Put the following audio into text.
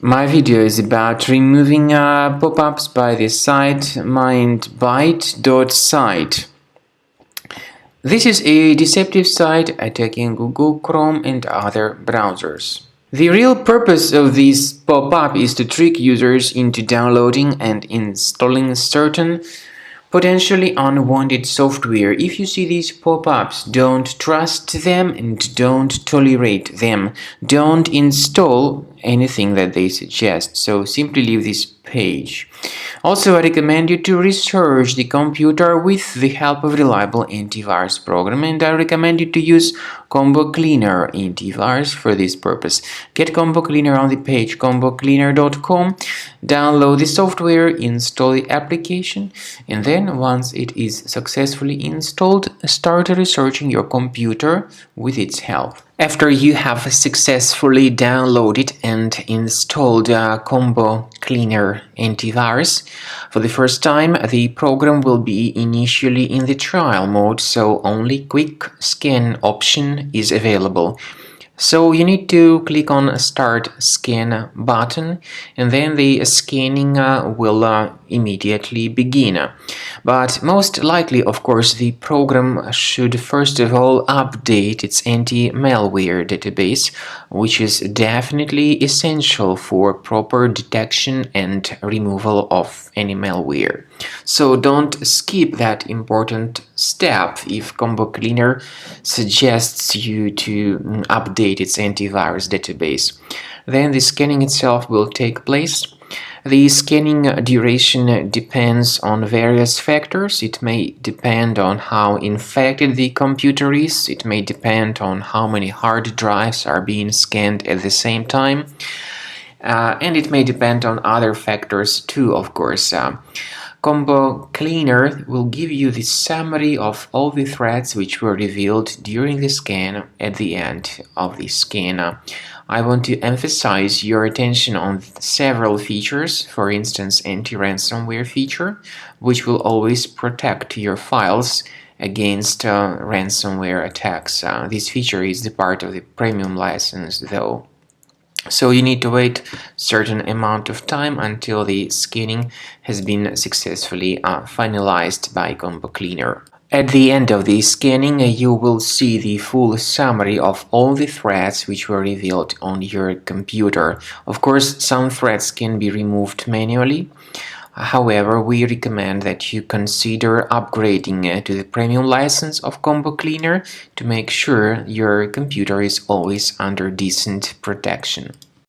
My video is about removing pop-ups by the site Mindbite.site. This is a deceptive site attacking Google Chrome and other browsers. The real purpose of this pop-up is to trick users into downloading and installing certain potentially unwanted software. If you see these pop-ups, don't trust them and don't tolerate them. Don't install anything that they suggest, so simply leave this page. Also, I recommend you to research the computer with the help of reliable antivirus program, and I recommend you to use Combo Cleaner antivirus for this purpose. Get Combo Cleaner on the page combocleaner.com, download the software, install the application, and then once it is successfully installed, start researching your computer with its help. After you have successfully downloaded and installed Combo Cleaner antivirus, for the first time the program will be initially in the trial mode, so only quick scan option is available. So you need to click on Start Scan button, and then the scanning will immediately begin. But most likely, of course, the program should first of all update its anti-malware database, which is definitely essential for proper detection and removal of any malware. So don't skip that important step if Combo Cleaner suggests you to update its antivirus database. Then the scanning itself will take place. The scanning duration depends on various factors. It may depend on how infected the computer is. It may depend on how many hard drives are being scanned at the same time. And it may depend on other factors too, of course. Combo Cleaner will give you the summary of all the threats which were revealed during the scan at the end of the scan. I want to emphasize your attention on several features, for instance, anti-ransomware feature, which will always protect your files against ransomware attacks. This feature is the part of the premium license, though. So you need to wait a certain amount of time until the scanning has been successfully finalized by Combo Cleaner. At the end of the scanning, you will see the full summary of all the threats which were revealed on your computer. Of course, some threats can be removed manually. However, we recommend that you consider upgrading to the premium license of Combo Cleaner to make sure your computer is always under decent protection.